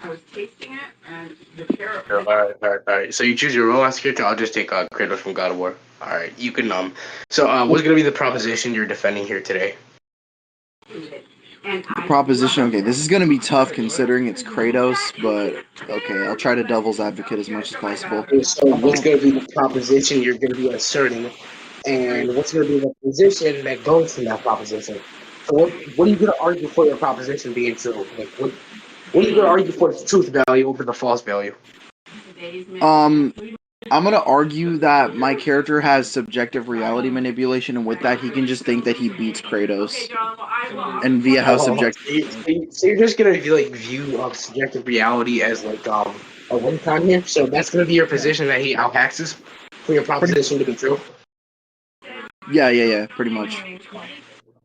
I was tasting it, and the carrot. All right. So you choose your role as character. I'll just take Kratos from God of War. All right, you can So what's gonna be the proposition you're defending here today? Proposition. Okay, this is gonna be tough considering it's Kratos, but okay, I'll try to devil's advocate as much as possible. So what's gonna be the proposition you're gonna be asserting, and what's gonna be the position that goes from that proposition? So what are you gonna argue for your proposition being true? Like what are you gonna argue for its truth value over the false value? Um, I'm gonna argue that my character has subjective reality manipulation, and with that, he can just think that he beats Kratos, and via how Oh, subjective. so you're just gonna be like view subjective reality as like a win con here. So that's gonna be your position that he outhacks us for your proposition to be true. Yeah, pretty much.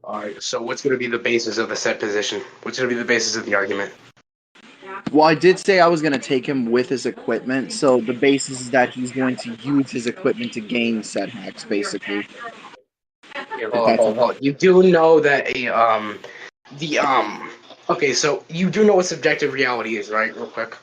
All right. So what's gonna be the basis of the set position? What's gonna be the basis of the argument? Well, I did say I was gonna take him with his equipment, so the basis is that he's going to use his equipment to gain set hacks, basically. Okay, If hold on, that's hold on, hold on. You do know that the okay, so you do know what subjective reality is, right? Real quick.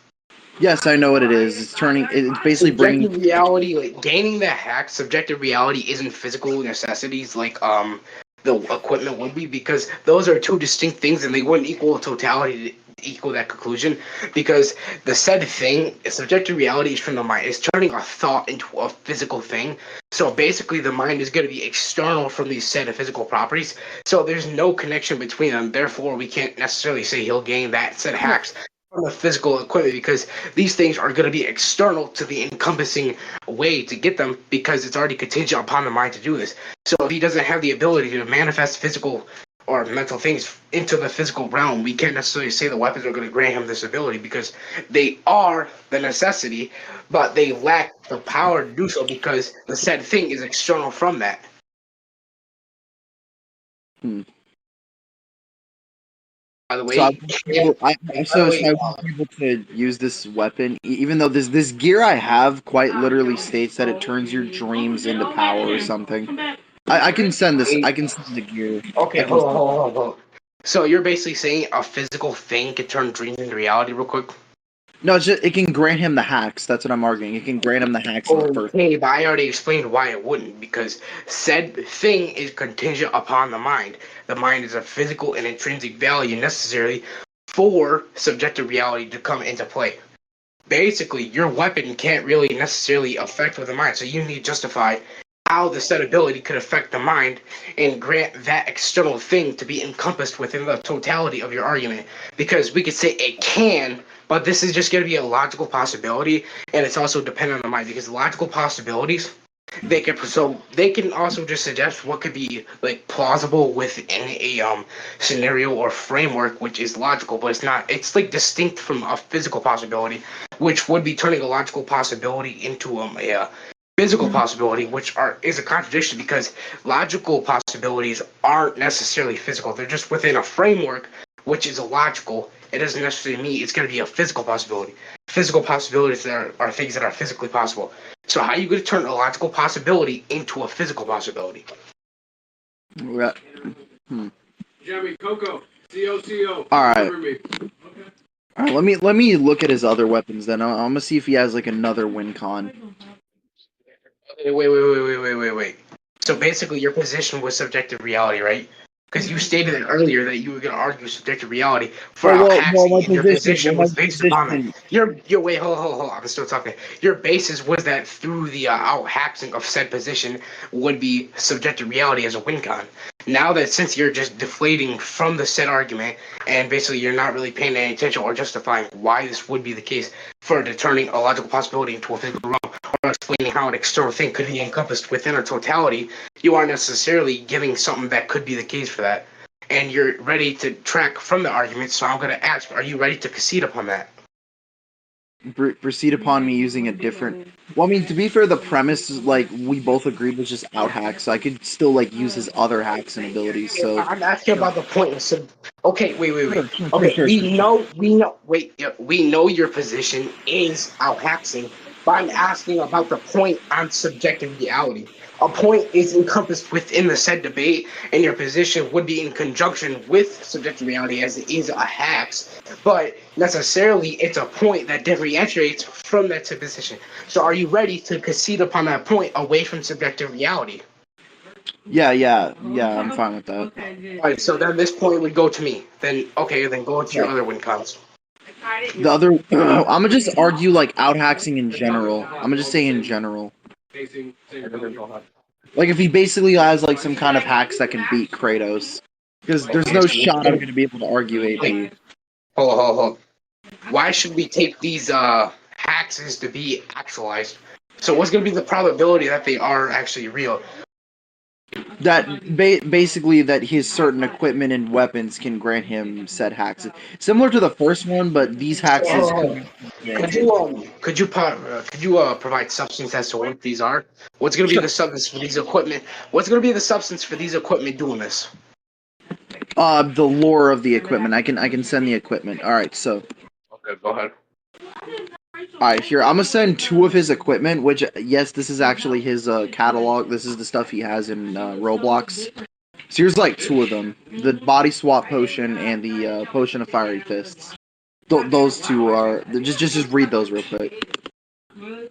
yes, I know what it is. It's basically bringing. Subjective reality, like gaining the hack, subjective reality isn't physical necessities like the equipment would be, because those are two distinct things and they wouldn't equal totality to equal that conclusion, because the said thing, subjective reality is from the mind. It's turning a thought into a physical thing. So basically the mind is going to be external from these said physical properties. So there's no connection between them. Therefore, we can't necessarily say he'll gain that said hacks from the physical equipment, because these things are going to be external to the encompassing way to get them, because it's already contingent upon the mind to do this. So if he doesn't have the ability to manifest physical or mental things into the physical realm, we can't necessarily say the weapons are going to grant him this ability, because they are the necessity, but they lack the power to do so because the said thing is external from that. Hmm. By the So way, by the way, I won't be able to use this weapon, even though this gear I have quite literally states that it turns your dreams into power or something. I can send this. I can send the gear. okay, I can. hold on. So you're basically saying a physical thing can turn dreams into reality, real quick? No, it's just, it can grant him the hacks. That's what I'm arguing. It can grant him the hacks in the first. Okay, but I already explained why it wouldn't, because said thing is contingent upon the mind. The mind is a physical and intrinsic value necessary for subjective reality to come into play. Basically, your weapon can't really necessarily affect with the mind, so you need to justify how the said ability could affect the mind and grant that external thing to be encompassed within the totality of your argument. Because we could say it can, but this is just going to be a logical possibility, and it's also dependent on the mind, because logical possibilities, they can also just suggest what could be like plausible within a scenario or framework which is logical, but it's like distinct from a physical possibility, which would be turning a logical possibility into a physical possibility, which is a contradiction, because logical possibilities aren't necessarily physical. They're just within a framework which is illogical. It doesn't necessarily mean it's going to be a physical possibility. Physical possibilities are things that are physically possible. So how are you going to turn a logical possibility into a physical possibility? Yeah. Hmm. Jeremy, Coco, CO. All right. All right. Let me look at his other weapons then. I'm gonna see if he has like another win con. Okay, wait. So basically, your position was subjective reality, right? Because you stated it earlier that you were going to argue subjective reality for My Alhaxi, and your position. position My was based upon that. position. Your wait, hold. I'm still talking. Your basis was that through the outhaxing of said position would be subjective reality as a win con. Now that since you're just deflating from the said argument, and basically you're not really paying any attention or justifying why this would be the case for turning a logical possibility into a physical realm, or explaining how an external thing could be encompassed within a totality, you aren't necessarily giving something that could be the case for that. And you're ready to track from the argument, so I'm going to ask, are you ready to concede upon that? Proceed upon me using a different. Well, I mean, to be fair, the premise is like we both agreed was just out hacks, so I could still like use his other hacks and abilities. So I'm asking about the point. So, okay, wait. Okay, sure. we know your position is outhaxing, but I'm asking about the point on subjective reality. A point is encompassed within the said debate, and your position would be in conjunction with subjective reality as it is a hex, but necessarily it's a point that differentiates from that said position. So are you ready to concede upon that point away from subjective reality? Yeah, I'm fine with that. Alright, so then this point would go to me. Then, okay, then go into your other win cons. The other, I'm gonna just argue like out-haxing in general. I'm gonna just say in general. Like if he basically has like some kind of hacks that can beat Kratos, because there's no shot I'm gonna be able to argue AP. Hold. Why should we take these hacks to be actualized? So what's going to be the probability that they are actually real? That basically that his certain equipment and weapons can grant him said hacks, similar to the first one, but these hacks is. Could you provide substance as to what these are? What's going to be the substance for these equipment? What's going to be the substance for these equipment doing this? The lore of the equipment. I can send the equipment. All right, so. Okay, go ahead. Alright, here, I'm gonna send 2 of his equipment, which, yes, this is actually his catalog. This is the stuff he has in Roblox. So here's like 2 of them. The body swap potion and the potion of fiery fists. Those 2 are... Just read those real quick. No,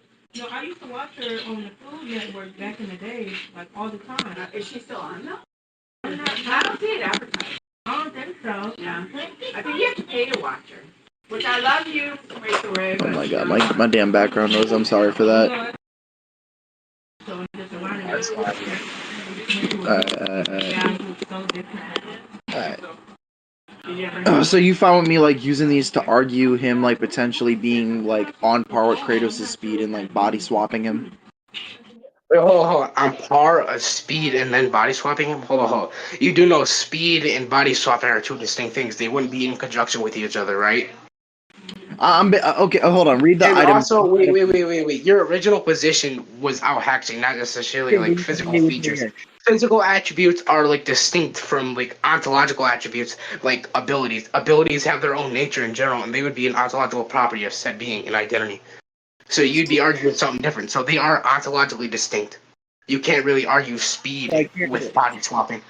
I used to watch her on the Food Network back in the day, like all the time. Is she still on though? I don't see it advertised. I don't think so. Yeah. I think you have to pay to watch her. Which I love you, Rachel Ray. Oh my god, my damn background noise. I'm sorry for that. That's Alright. So you found with me like using these to argue him like potentially being like on par with Kratos' speed and like body swapping him? Wait, hold on. On par of speed and then body swapping him? Hold on. You do know speed and body swapping are 2 distinct things. They wouldn't be in conjunction with each other, right? Okay, hold on. Read the And item. also, wait. Your original position was out hacking, not necessarily like physical features. Physical attributes are like distinct from like ontological attributes, like abilities. Abilities have their own nature in general, and they would be an ontological property of said being, an identity. So you'd be arguing something different. So they are ontologically distinct. You can't really argue speed with body swapping.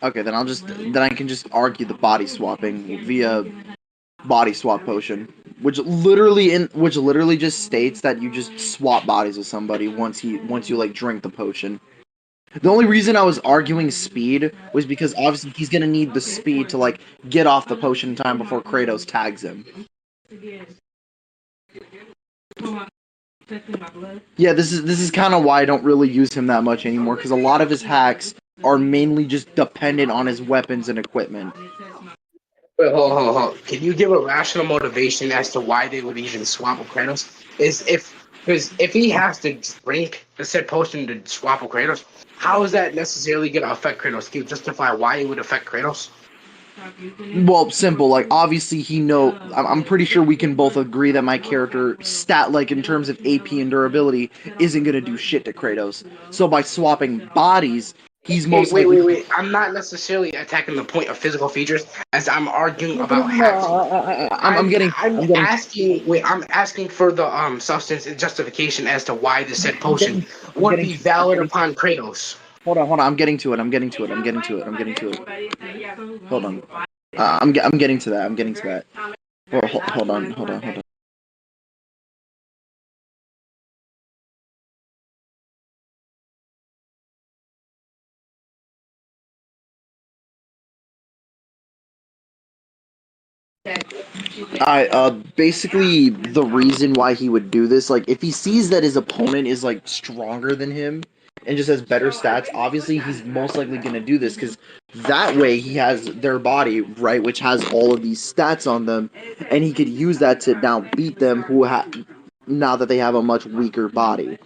Okay, then I can just argue the body swapping via body swap potion, which literally just states that you just swap bodies with somebody once you like drink the potion. The only reason I was arguing speed was because obviously he's gonna need the speed to like get off the potion in time before Kratos tags him. Yeah, this is kind of why I don't really use him that much anymore, because a lot of his hacks are mainly just dependent on his weapons and equipment. Wait, hold. Can you give a rational motivation as to why they would even swap with Kratos? Because if he has to drink the said potion to swap with Kratos, how is that necessarily going to affect Kratos? Can you justify why it would affect Kratos? Well, simple. Like, obviously, I'm pretty sure we can both agree that my character, like, in terms of AP and durability, isn't gonna do shit to Kratos. So by swapping bodies, he's most likely... Wait. I'm not necessarily attacking the point of physical features, as I'm arguing about hacks. I'm asking for the substance and justification as to why the said potion would be valid upon Kratos. Hold on. I'm getting to it. Hold on. I'm getting to that. Hold on. Basically, the reason why he would do this, like, if he sees that his opponent is, like, stronger than him and just has better stats, obviously he's most likely going to do this, because that way he has their body, right, which has all of these stats on them, and he could use that to now beat them now that they have a much weaker body.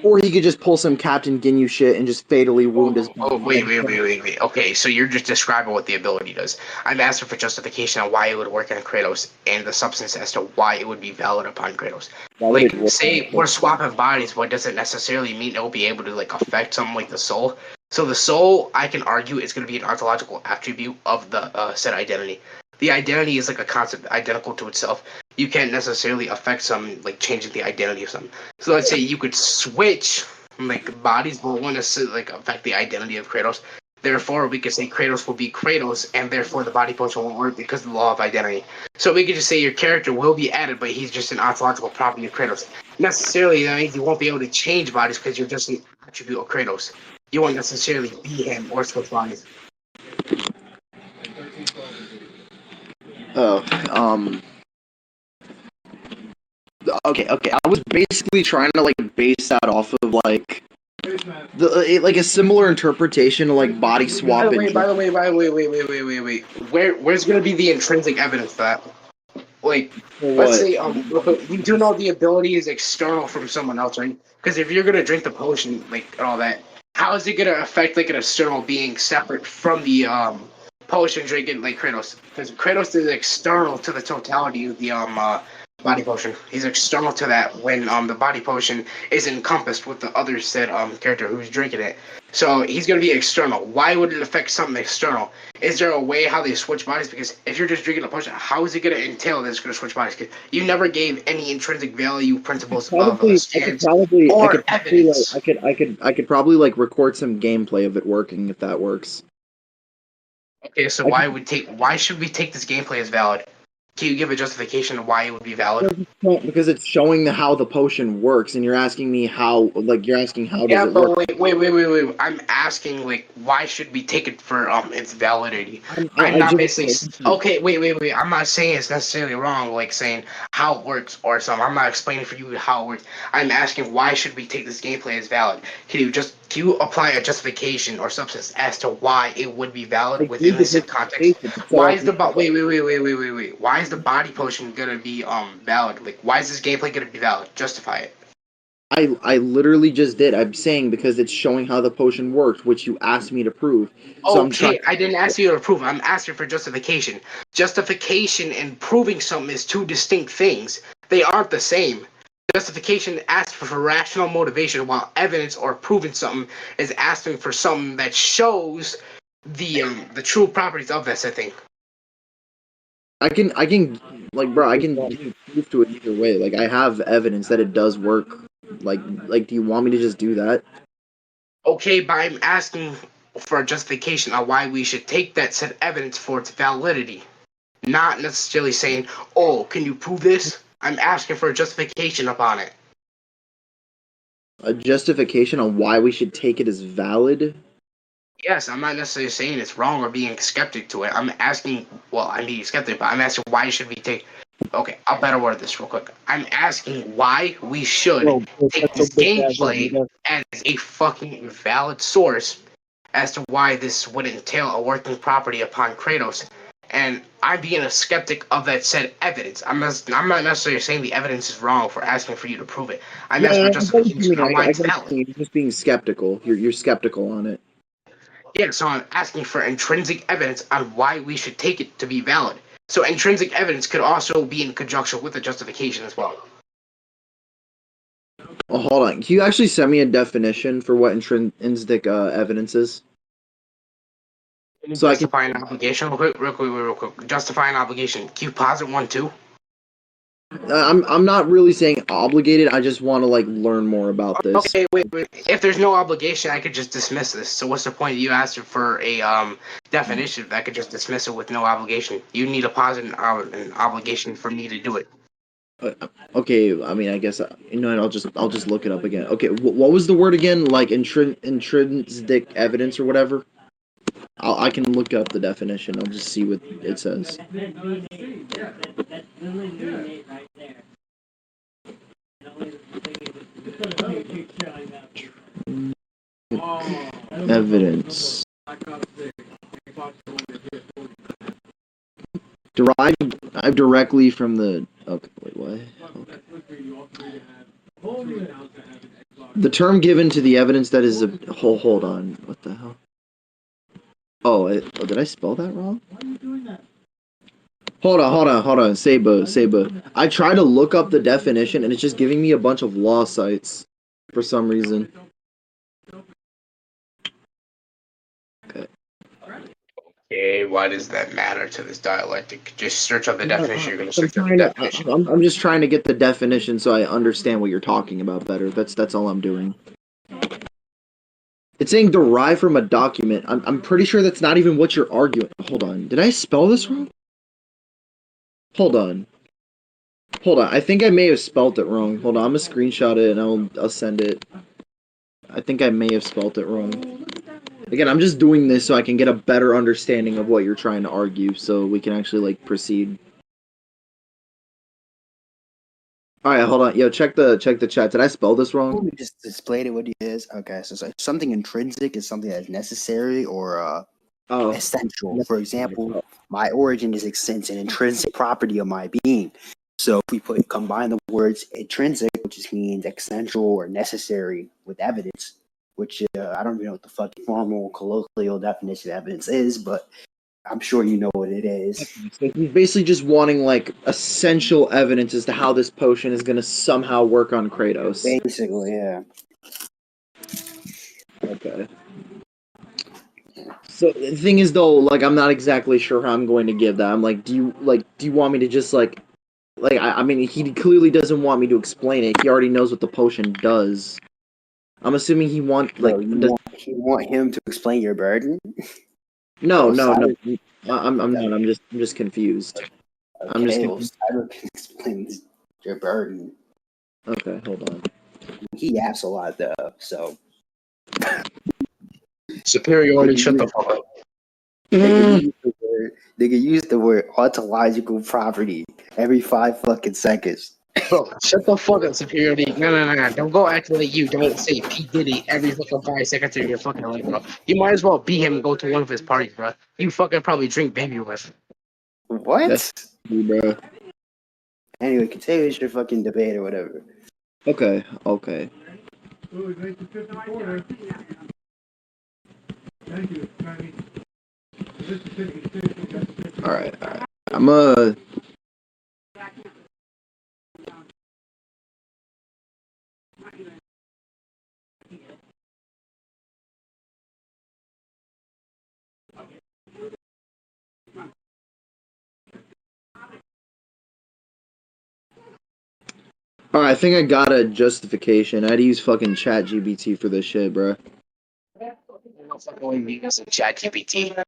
Or he could just pull some Captain Ginyu shit and just fatally wound his... Wait. Okay, so you're just describing what the ability does. I'm asking for justification on why it would work on Kratos and the substance as to why it would be valid upon Kratos. Like, say we're swapping bodies, but doesn't necessarily mean it'll be able to, like, affect something like the soul. So the soul, I can argue, is going to be an ontological attribute of the said identity. The identity is like a concept identical to itself. you can't necessarily affect some, like changing the identity of some. So let's say you could switch like bodies, but won't necessarily like affect the identity of Kratos. Therefore, we could say Kratos will be Kratos, and therefore the body potion won't work because of the law of identity. So we could just say your character will be added, but he's just an ontological property of Kratos. Necessarily, that means you won't be able to change bodies because you're just an attribute of Kratos. You won't necessarily be him or switch bodies. Oh, okay. I was basically trying to like base that off of like like a similar interpretation of like body swap. By the way, wait. Where's gonna be the intrinsic evidence for that? Like, let's say you do know the ability is external from someone else, right? Because if you're gonna drink the potion, like and all that, how is it gonna affect like an external being separate from the potion drinking like Kratos? Because Kratos is external to the totality of the body potion. He's external to that when the body potion is encompassed with the other said character who's drinking it. So he's gonna be external. Why would it affect something external? Is there a way how they switch bodies? Because if you're just drinking a potion, how is it gonna entail that it's gonna switch bodies? Because you never gave any intrinsic value principles of stance or evidence. I could probably like record some gameplay of it working if that works. Okay, so why should we take this gameplay as valid? Can you give a justification of why it would be valid? Because it's showing how the potion works, and you're asking me how. Like you're asking how does it work? Wait. I'm asking like why should we take it for its validity? I'm not basically okay. Wait. I'm not saying it's necessarily wrong. Like saying how it works or something. I'm not explaining for you how it works. I'm asking why should we take this gameplay as valid? Can you apply a justification or substance as to why it would be valid within this context? Why is the wait? Why is the body potion gonna be valid? Like why is this gameplay gonna be valid? Justify it. I literally just did. I'm saying because it's showing how the potion works, which you asked me to prove. So Okay, I didn't ask you to prove. I'm asking for justification. Justification and proving something is two distinct things. They aren't the same. Justification asks for rational motivation, while evidence or proving something is asking for something that shows the true properties of that said thing. I can like bro, I can give proof to it either way. Like I have evidence that it does work. Like do you want me to just do that? Okay, but I'm asking for a justification on why we should take that said evidence for its validity. Not necessarily saying, oh, can you prove this? I'm asking for a justification upon it. A justification on why we should take it as valid? Yes, I'm not necessarily saying it's wrong or being skeptic to it. I'm asking, well, I'm being skeptic, but I'm asking why should we take. Okay, I'll better word this real quick. I'm asking why we should take this gameplay as a fucking valid source as to why this would entail a working property upon Kratos. And I'm being a skeptic of that said evidence. I'm not necessarily saying the evidence is wrong for asking for you to prove it. I'm asking for justification on why it's valid. You're just being skeptical. You're skeptical on it. Yeah, so I'm asking for intrinsic evidence on why we should take it to be valid. So intrinsic evidence could also be in conjunction with the justification as well. Oh, hold on. Can you actually send me a definition for what intrinsic evidence is? So justify an obligation, real quick. Justify an obligation. Can you pause it 1, 2? I'm not really saying obligated. I just want to like learn more about this. Okay, wait. If there's no obligation, I could just dismiss this. So what's the point? You asked for a definition. I could just dismiss it with no obligation. You need a positive an obligation for me to do it. Okay, I mean, I guess you know, I'll just look it up again. Okay, what was the word again? Like intrinsic evidence or whatever. I can look up the definition. I'll just see what it says. Evidence derived directly from the. Okay, wait, what? Okay. The term given to the evidence that is a. Hold on. What the hell? Oh, did I spell that wrong? Hold on. Seiba. I try to look up the definition and it's just giving me a bunch of law sites for some reason. Okay, Why does that matter to this dialectic? Just search up the definition. You're going to I'm search up the trying to. definition. I'm just trying to get the definition so I understand what you're talking about better. That's all I'm doing. It's saying derived from a document. I'm pretty sure that's not even what you're arguing. Hold on. Did I spell this wrong? Hold on. Hold on. I think I may have spelt it wrong. Hold on. I'm gonna screenshot it and I'll send it. I think I may have spelt it wrong. Again, I'm just doing this so I can get a better understanding of what you're trying to argue, so we can actually like proceed. All right, hold on. Yo, check the chat. Did I spell this wrong? We just displayed it what it is. Okay, so it's like something intrinsic is something that's necessary or Oh, essential. For example, my origin is an intrinsic property of my being. So if we combine the words intrinsic, which just means essential or necessary, with evidence, which I don't even know what the fucking formal colloquial definition of evidence is, but I'm sure you know what it is. so he's basically just wanting like essential evidence as to how this potion is gonna somehow work on Kratos. Basically, yeah. Okay. So the thing is though, like I'm not exactly sure how I'm going to give that. I'm like, do you want me to just like I mean he clearly doesn't want me to explain it. He already knows what the potion does. I'm assuming he want like So you want him to explain your burden? no. I'm Cyber- not. I'm just confused. I'm just Okay, well, confused. Cyber can explain your burden. Okay, hold on. He yaps a lot though, so Superiority, shut the fuck up. they can use the word ontological property every 5 fucking seconds. Bro, shut the fuck up, superiority. No. Don't go acting like you. Don't say P. Diddy every fucking 5 seconds of your fucking life, bro. You might as well be him and go to one of his parties, bro. You fucking probably drink baby with. What? That's bro. Anyway, continue with your fucking debate or whatever. Okay. Ooh, thank you, 54. Thank you. This is 56. All right. I'm a. Alright, I think I got a justification. I had to use fucking chat GBT for this shit, bro. ChatGPT.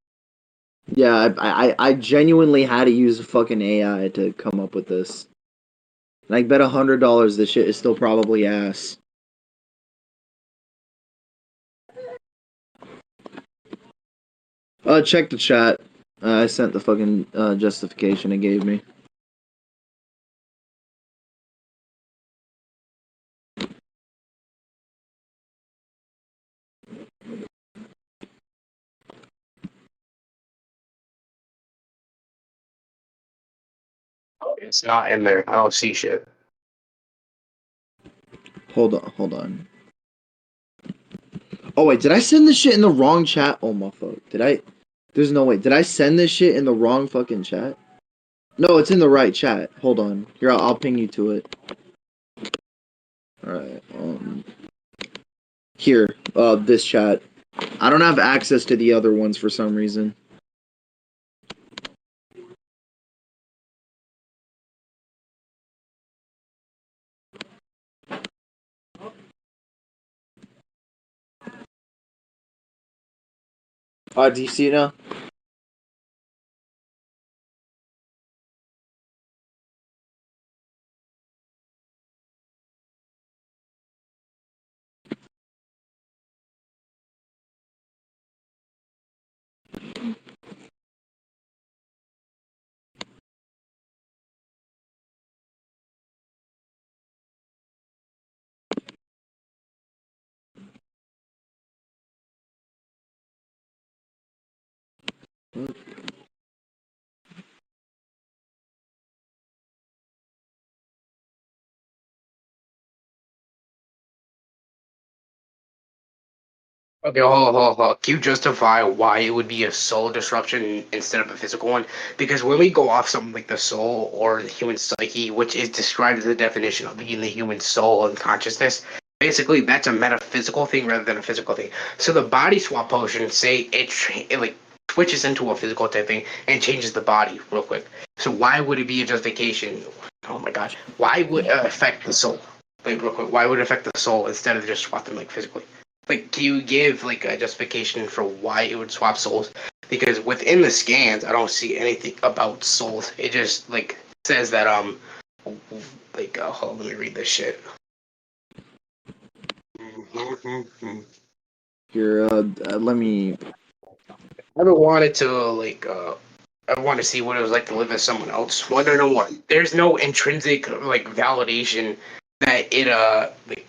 Yeah, I genuinely had to use fucking AI to come up with this. And I bet $100 this shit is still probably ass. Check the chat. I sent the fucking justification it gave me. It's not in there. I don't see shit. Hold on. Oh wait, did I send this shit in the wrong chat? Oh my fuck. Did I? There's no way. Did I send this shit in the wrong fucking chat? No, it's in the right chat. Hold on. Here, I'll ping you to it. Alright, here, this chat. I don't have access to the other ones for some reason. Do you see it now? Okay, hold. Can you justify why it would be a soul disruption instead of a physical one? Because when we go off something like the soul or the human psyche, which is described as the definition of being the human soul and consciousness, basically that's a metaphysical thing rather than a physical thing. So the body swap potion, say it like switches into a physical type thing and changes the body real quick. So why would it be a justification? Oh my gosh, why would it affect the soul? Like real quick, why would it affect the soul instead of just swap them like physically? Like, can you give like a justification for why it would swap souls? Because within the scans, I don't see anything about souls. It just like says that hold on, let me read this shit. Here, let me. I ever wanted to I want to see what it was like to live as someone else. Well, no, what? There's no intrinsic like validation that it like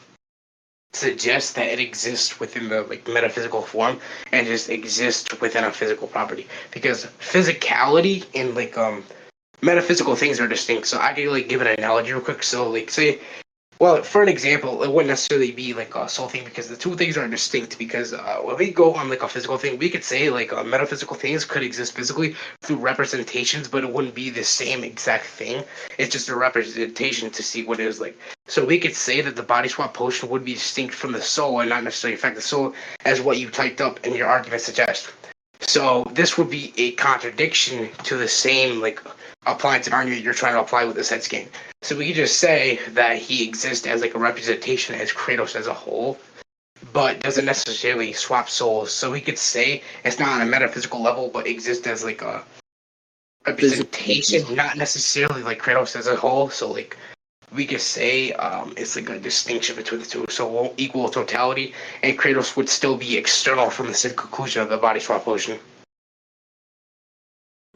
suggests that it exists within the like metaphysical form and just exists within a physical property, because physicality and like metaphysical things are distinct. So I can like give an analogy real quick. So like say, well, for an example, it wouldn't necessarily be like a soul thing because the two things are distinct. Because when we go on like a physical thing, we could say like metaphysical things could exist physically through representations, but it wouldn't be the same exact thing. It's just a representation to see what it is like. So we could say that the body swap potion would be distinct from the soul and not necessarily affect the soul, as what you typed up in your argument suggests. So this would be a contradiction to the same like appliance argument you're trying to apply with this head scan. So we could just say that he exists as like a representation as Kratos as a whole, but doesn't necessarily swap souls. So we could say it's not on a metaphysical level, but exists as like a representation, not necessarily like Kratos as a whole. So like we could say it's like a distinction between the two. So it won't equal totality, and Kratos would still be external from the same conclusion of the body swap potion.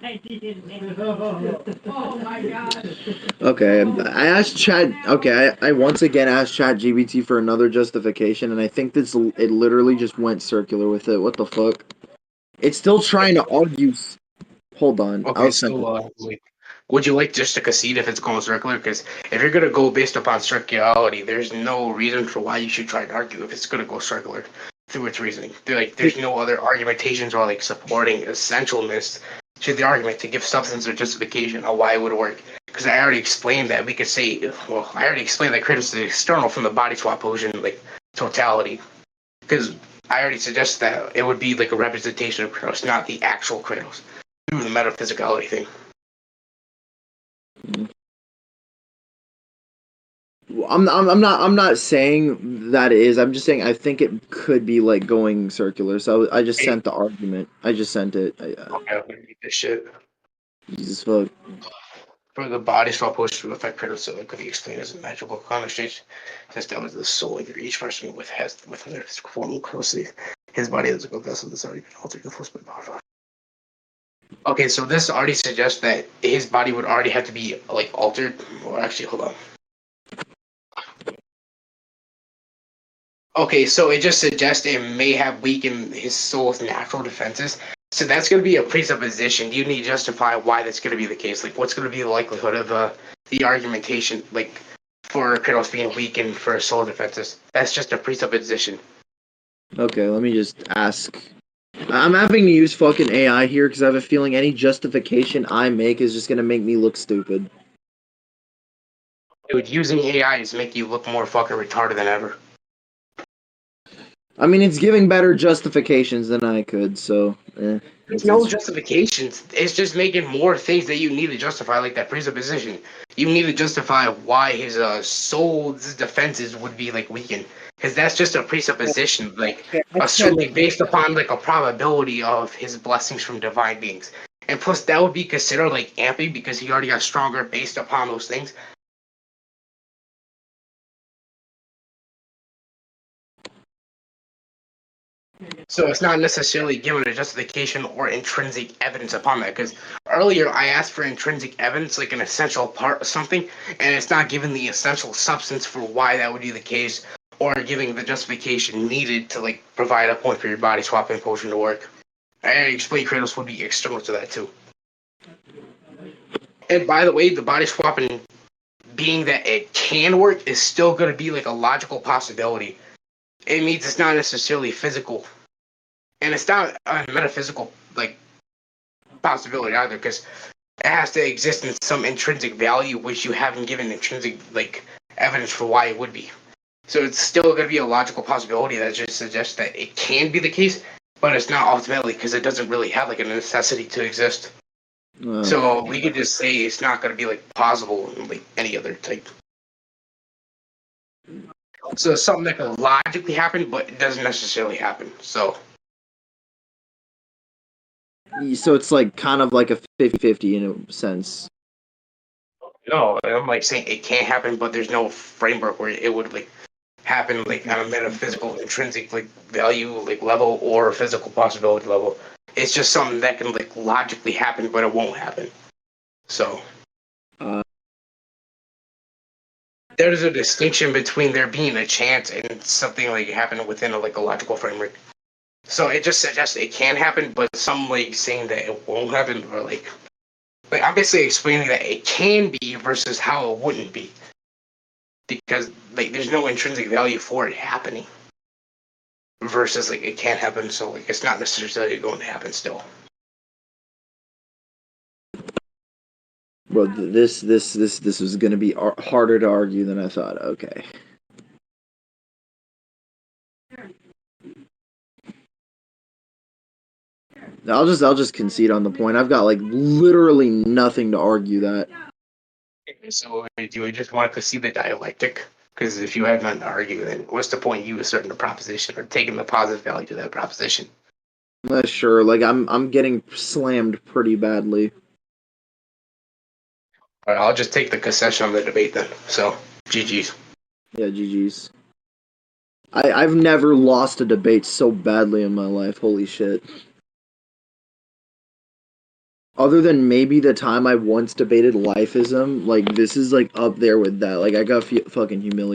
Oh my god. Okay, I asked Chat. Okay, I once again asked Chat GBT for another justification, and I think it literally just went circular with it. What the fuck? It's still trying to argue. Hold on, Okay, so like, would you like just to concede if it's going circular? Because if you're gonna go based upon circularity, there's no reason for why you should try to argue if it's gonna go circular through its reasoning. There's no other argumentations or like supporting essentialness to the argument to give substance or justification on why it would work. Because I already explained that we could say, well, I already explained that Kratos is external from the body swap potion, like totality. Because I already suggested that it would be like a representation of Kratos, not the actual Kratos, through the metaphysicality thing. I'm not saying that it is. I'm just saying I think it could be like going circular. So I just sent the argument. I just sent it. Okay, I'm gonna read this shit. Jesus fuck. For the body swap potion to affect Kratos, so it could be explained as a magical conversation, since that was the soul of each person with another physical form closely. His body is a vessel that's already been altered and forced by power. Okay, so this already suggests that his body would already have to be like altered. Or actually, hold on. Okay, so it just suggests it may have weakened his soul's natural defenses. So that's going to be a presupposition. You need to justify why that's going to be the case. Like, what's going to be the likelihood of the argumentation, like, for Kratos being weakened for his soul defenses? That's just a presupposition. Okay, let me just ask. I'm having to use fucking AI here because I have a feeling any justification I make is just gonna make me look stupid. Dude, using AI is make you look more fucking retarded than ever. I mean, it's giving better justifications than I could, so. There's no justifications. It's just making more things that you need to justify, like that presupposition. You need to justify why his soul's defenses would be like weakened, because that's just a presupposition, like assuming based upon like a probability of his blessings from divine beings. And plus, that would be considered like amping because he already got stronger based upon those things. So it's not necessarily given a justification or intrinsic evidence upon that. Because earlier I asked for intrinsic evidence, like an essential part of something, and it's not given the essential substance for why that would be the case, or giving the justification needed to like provide a point for your body swapping potion to work. I already explained Kratos would be external to that too. And by the way, the body swapping, being that it can work, is still going to be like a logical possibility. It means it's not necessarily physical, and it's not a metaphysical like possibility either, because it has to exist in some intrinsic value, which you haven't given intrinsic like evidence for why it would be. So it's still going to be a logical possibility that just suggests that it can be the case, but it's not ultimately because it doesn't really have like a necessity to exist. So we could just say it's not going to be like possible in like any other type. So it's something that could logically happen, but it doesn't necessarily happen. So it's like kind of like a 50-50 in a sense. no, I'm like saying it can't happen, but there's no framework where it would like happen like on a metaphysical intrinsic like value like level or physical possibility level. It's just something that can like logically happen, but it won't happen. So there's a distinction between there being a chance and something like happening within a like a logical framework. So it just suggests it can happen, but some like saying that it won't happen, or like I'm basically explaining that it can be versus how it wouldn't be, because like there's no intrinsic value for it happening. Versus like it can't happen, so like it's not necessarily going to happen still. Well, this was going to be harder to argue than I thought. Okay. I'll just concede on the point. I've got like literally nothing to argue that. So do we just want to see the dialectic? Because if you have nothing to argue, then what's the point you asserting the proposition or taking the positive value to that proposition? Sure, like I'm getting slammed pretty badly. All right, I'll just take the concession on the debate then. So GG's. Yeah, GG's. I've never lost a debate so badly in my life. Holy shit. Other than maybe the time I once debated lifeism, like this is like up there with that. Like I got fucking humiliated.